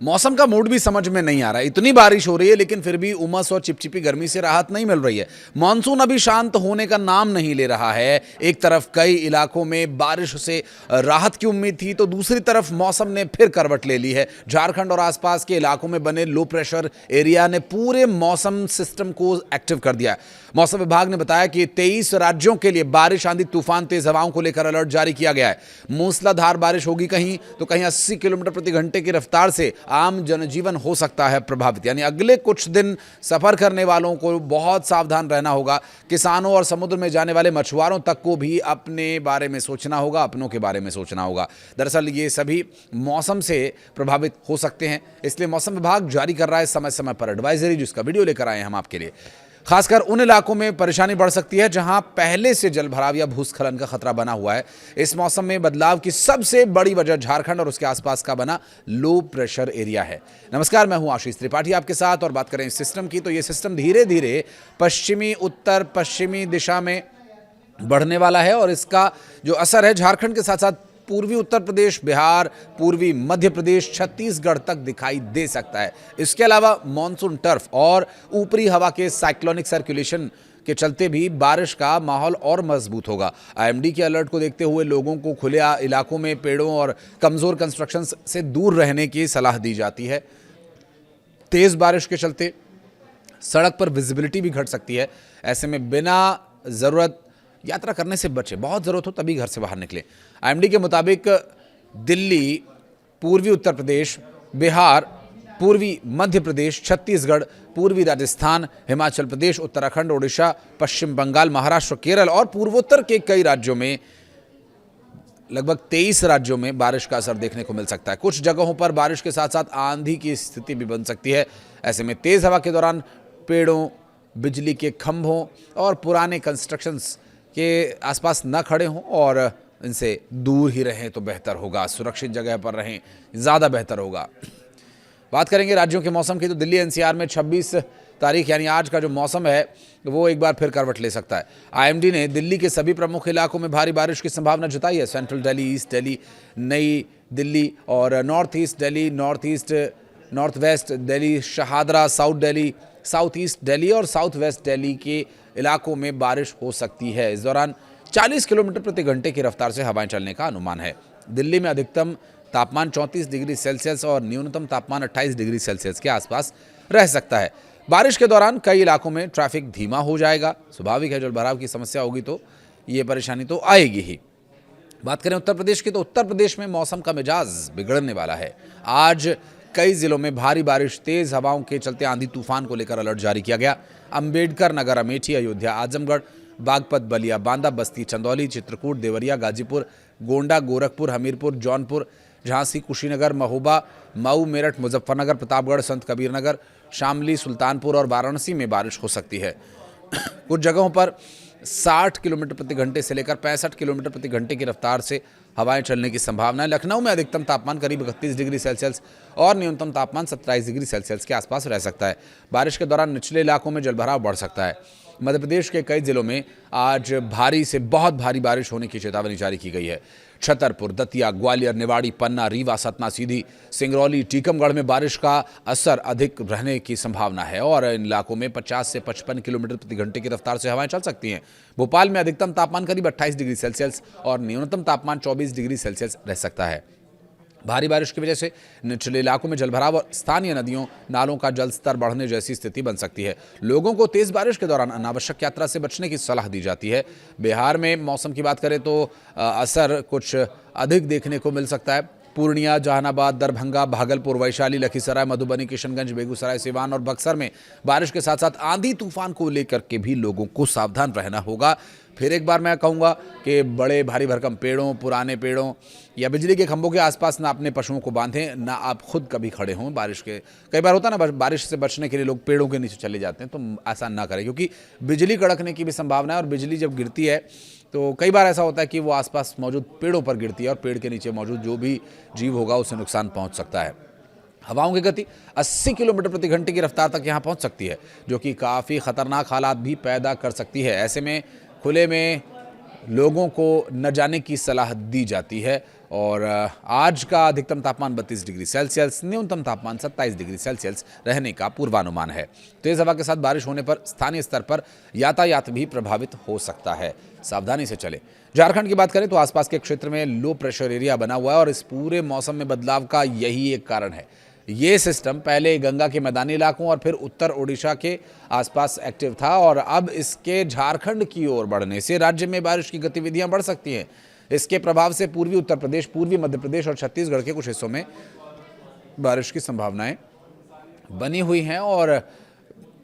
मौसम का मूड भी समझ में नहीं आ रहा है। इतनी बारिश हो रही है लेकिन फिर भी उमस और चिपचिपी गर्मी से राहत नहीं मिल रही है। मानसून अभी शांत होने का नाम नहीं ले रहा है। एक तरफ कई इलाकों में बारिश से राहत की उम्मीद थी तो दूसरी तरफ मौसम ने फिर करवट ले ली है। झारखंड और आसपास के इलाकों में बने लो प्रेशर एरिया ने पूरे मौसम सिस्टम को एक्टिव कर दिया है। मौसम विभाग ने बताया कि 23 राज्यों के लिए बारिश, आंधी, तूफान, तेज हवाओं को लेकर अलर्ट जारी किया गया है। मूसलाधार बारिश होगी कहीं तो कहीं 80 किलोमीटर प्रति घंटे की रफ्तार से आम जनजीवन हो सकता है प्रभावित। यानी अगले कुछ दिन सफर करने वालों को बहुत सावधान रहना होगा। किसानों और समुद्र में जाने वाले मछुआरों तक को भी अपने बारे में सोचना होगा, अपनों के बारे में सोचना होगा। दरअसल ये सभी मौसम से प्रभावित हो सकते हैं, इसलिए मौसम विभाग जारी कर रहा है समय समय पर एडवाइजरी, जिसका वीडियो लेकर आए हम आपके लिए। खासकर उन इलाकों में परेशानी बढ़ सकती है जहां पहले से जलभराव या भूस्खलन का खतरा बना हुआ है। इस मौसम में बदलाव की सबसे बड़ी वजह झारखंड और उसके आसपास का बना लो प्रेशर एरिया है। नमस्कार, मैं हूं आशीष त्रिपाठी आपके साथ, और बात करें इस सिस्टम की तो ये सिस्टम धीरे धीरे पश्चिमी उत्तर पश्चिमी दिशा में बढ़ने वाला है और इसका जो असर है झारखंड के साथ साथ पूर्वी उत्तर प्रदेश, बिहार, पूर्वी मध्य प्रदेश, छत्तीसगढ़ तक दिखाई दे सकता है। इसके अलावा मॉनसून टर्फ और ऊपरी हवा के साइक्लोनिक सर्कुलेशन के चलते भी बारिश का माहौल और मजबूत होगा। आईएमडी के अलर्ट को देखते हुए लोगों को खुले इलाकों में पेड़ों और कमजोर कंस्ट्रक्शन से दूर रहने की सलाह दी जाती है। तेज बारिश के चलते सड़क पर विजिबिलिटी भी घट सकती है। ऐसे में बिना जरूरत यात्रा करने से बचें, बहुत ज़रूरत हो तभी घर से बाहर निकलें। आईएमडी के मुताबिक दिल्ली, पूर्वी उत्तर प्रदेश, बिहार, पूर्वी मध्य प्रदेश, छत्तीसगढ़, पूर्वी राजस्थान, हिमाचल प्रदेश, उत्तराखंड, ओडिशा, पश्चिम बंगाल, महाराष्ट्र, केरल और पूर्वोत्तर के कई राज्यों में, लगभग 23 राज्यों में बारिश का असर देखने को मिल सकता है। कुछ जगहों पर बारिश के साथ साथ आंधी की स्थिति भी बन सकती है। ऐसे में तेज़ हवा के दौरान पेड़ों, बिजली के खंभों और पुराने कंस्ट्रक्शंस के आसपास न खड़े हों और इनसे दूर ही रहें तो बेहतर होगा। सुरक्षित जगह पर रहें, ज़्यादा बेहतर होगा। बात करेंगे राज्यों के मौसम की तो दिल्ली एनसीआर में 26 तारीख यानी आज का जो मौसम है वो एक बार फिर करवट ले सकता है। आईएमडी ने दिल्ली के सभी प्रमुख इलाकों में भारी बारिश की संभावना जताई है। सेंट्रल दिल्ली, ईस्ट दिल्ली, नई दिल्ली और north east Delhi, north west Delhi, Shahdara, south Delhi, south east Delhi और साउथ वेस्ट दिल्ली के इलाकों में बारिश हो सकती है। इस दौरान 40 किलोमीटर प्रति घंटे की रफ्तार से हवाएं चलने का अनुमान है। दिल्ली में अधिकतम तापमान 34 डिग्री सेल्सियस और न्यूनतम तापमान 28 डिग्री सेल्सियस के आसपास रह सकता है। बारिश के दौरान कई इलाकों में ट्रैफिक धीमा हो जाएगा। स्वाभाविक है, जलभराव की समस्या होगी तो ये परेशानी तो आएगी ही। बात करें उत्तर प्रदेश की तो उत्तर प्रदेश में मौसम का मिजाज बिगड़ने वाला है। आज कई जिलों में भारी बारिश, तेज हवाओं के चलते आंधी तूफान को लेकर अलर्ट जारी किया गया। अंबेडकर नगर, अमेठी, अयोध्या, आजमगढ़, बागपत, बलिया, बांदा, बस्ती, चंदौली, चित्रकूट, देवरिया, गाजीपुर, गोंडा, गोरखपुर, हमीरपुर, जौनपुर, झांसी, कुशीनगर, महोबा, मऊ, मेरठ, मुजफ्फरनगर, प्रतापगढ़, संत कबीर नगर, शामली, सुल्तानपुर और वाराणसी में बारिश हो सकती है। कुछ जगहों पर 60 किलोमीटर प्रति घंटे से लेकर 65 किलोमीटर प्रति घंटे की रफ्तार से हवाएं चलने की संभावना है। लखनऊ में अधिकतम तापमान करीब 31 डिग्री सेल्सियस और न्यूनतम तापमान 27 डिग्री सेल्सियस के आसपास रह सकता है। बारिश के दौरान निचले इलाकों में जलभराव बढ़ सकता है। मध्य प्रदेश के कई जिलों में आज भारी से बहुत भारी बारिश होने की चेतावनी जारी की गई है। छतरपुर, दतिया, ग्वालियर, निवाड़ी, पन्ना, रीवा, सतना, सीधी, सिंगरौली, टीकमगढ़ में बारिश का असर अधिक रहने की संभावना है और इन इलाकों में 50 से 55 किलोमीटर प्रति घंटे की रफ्तार से हवाएं चल सकती हैं। भोपाल में अधिकतम तापमान करीब 28 डिग्री सेल्सियस और न्यूनतम तापमान 24 डिग्री सेल्सियस रह सकता है। भारी बारिश की वजह से निचले इलाकों में जलभराव और स्थानीय नदियों, नालों का जल स्तर बढ़ने जैसी स्थिति बन सकती है। लोगों को तेज बारिश के दौरान अनावश्यक यात्रा से बचने की सलाह दी जाती है। बिहार में मौसम की बात करें तो असर कुछ अधिक देखने को मिल सकता है। पूर्णिया, जहानाबाद, दरभंगा, भागलपुर, वैशाली, लखीसराय, मधुबनी, किशनगंज, बेगूसराय, सिवान और बक्सर में बारिश के साथ साथ आंधी तूफान को लेकर के भी लोगों को सावधान रहना होगा। फिर एक बार मैं कहूँगा कि बड़े भारी भरकम पेड़ों, पुराने पेड़ों या बिजली के खंभों के आसपास ना अपने पशुओं को बांधें, ना आप खुद कभी खड़े हों। बारिश के कई बार होता है ना, बारिश से बचने के लिए लोग पेड़ों के नीचे चले जाते हैं, तो ऐसा ना करें क्योंकि बिजली कड़कने की भी संभावना है और बिजली जब गिरती है तो कई बार ऐसा होता है कि वो आसपास मौजूद पेड़ों पर गिरती है और पेड़ के नीचे मौजूद जो भी जीव होगा उसे नुकसान पहुंच सकता है। हवाओं की गति 80 किलोमीटर प्रति घंटे की रफ्तार तक यहां पहुंच सकती है, जो कि काफ़ी खतरनाक हालात भी पैदा कर सकती है। ऐसे में खुले में लोगों को न जाने की सलाह दी जाती है और आज का अधिकतम तापमान 32 डिग्री सेल्सियस, न्यूनतम तापमान 27 डिग्री सेल्सियस रहने का पूर्वानुमान है। तेज हवा के साथ बारिश होने पर स्थानीय स्तर पर यातायात भी प्रभावित हो सकता है, सावधानी से चले। झारखंड की बात करें तो आसपास के क्षेत्र में लो प्रेशर एरिया बना हुआ है और इस पूरे मौसम में बदलाव का यही एक कारण है। ये सिस्टम पहले गंगा के मैदानी इलाकों और फिर उत्तर ओडिशा के आसपास एक्टिव था और अब इसके झारखंड की ओर बढ़ने से राज्य में बारिश की गतिविधियां बढ़ सकती हैं। इसके प्रभाव से पूर्वी उत्तर प्रदेश, पूर्वी मध्य प्रदेश और छत्तीसगढ़ के कुछ हिस्सों में बारिश की संभावनाएं बनी हुई हैं और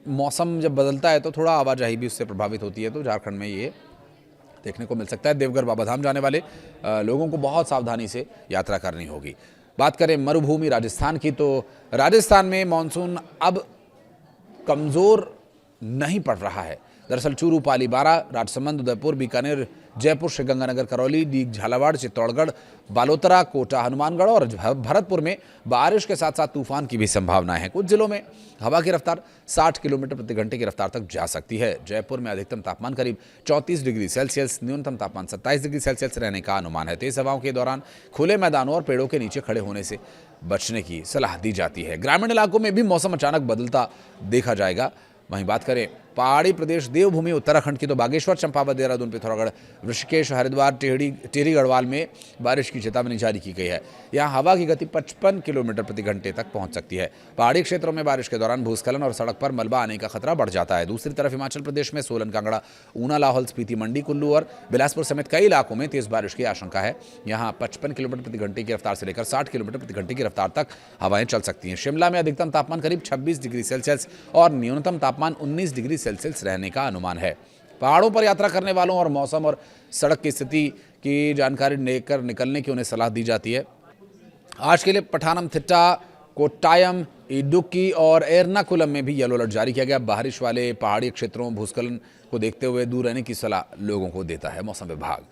मौसम जब बदलता है तो थोड़ा आवाजाही भी उससे प्रभावित होती है, तो झारखंड में ये देखने को मिल सकता है। देवघर बाबाधाम जाने वाले लोगों को बहुत सावधानी से यात्रा करनी होगी। बात करें मरुभूमि राजस्थान की, तो राजस्थान में मानसून अब कमज़ोर नहीं पड़ रहा है। दरअसल चूरू, पाली, बारां, राजसमंद, उदयपुर, बीकानेर, जयपुर, श्रीगंगानगर, करौली, डीग, झालावाड़, चित्तौड़गढ़, बालोतरा, कोटा, हनुमानगढ़ और भरतपुर में बारिश के साथ साथ तूफान की भी संभावना है। कुछ जिलों में हवा की रफ्तार 60 किलोमीटर प्रति घंटे की रफ्तार तक जा सकती है। जयपुर में अधिकतम तापमान करीब 34 डिग्री सेल्सियस, न्यूनतम तापमान 27 डिग्री सेल्सियस रहने का अनुमान है। तेज हवाओं के दौरान खुले मैदानों और पेड़ों के नीचे खड़े होने से बचने की सलाह दी जाती है। ग्रामीण इलाकों में भी मौसम अचानक बदलता देखा जाएगा। वहीं बात करें पहाड़ी प्रदेश देवभूमि उत्तराखंड की, तो बागेश्वर, चंपावत, देहरादून, पिथौरागढ़, ऋषिकेश, हरिद्वार, टिहरी गढ़वाल में बारिश की चेतावनी जारी की गई है। यहां हवा की गति 55 किलोमीटर प्रति घंटे तक पहुंच सकती है। पहाड़ी क्षेत्रों में बारिश के दौरान भूस्खलन और सड़क पर मलबा आने का खतरा बढ़ जाता है। दूसरी तरफ हिमाचल प्रदेश में सोलन, कांगड़ा, ऊना, लाहौल स्पीति, मंडी, कुल्लू और बिलासपुर समेत कई इलाकों में तेज बारिश की आशंका है। यहाँ 55 किलोमीटर प्रति घंटे की रफ्तार से लेकर 60 किलोमीटर प्रति घंटे की रफ्तार तक हवाएं चल सकती हैं। शिमला में अधिकतम तापमान करीब 26 डिग्री सेल्सियस और न्यूनतम तापमान 19 डिग्री सेल्सियस रहने का अनुमान है। पहाड़ों पर यात्रा करने वालों और मौसम और सड़क की स्थिति की जानकारी लेकर निकलने की उन्हें सलाह दी जाती है। आज के लिए पठानमथिट्टा, कोट्टायम, इडुक्की और एर्नाकुलम में भी येलो अलर्ट जारी किया गया। बारिश वाले पहाड़ी क्षेत्रों भूस्खलन को देखते हुए दूर रहने की सलाह लोगों को देता है मौसम विभाग।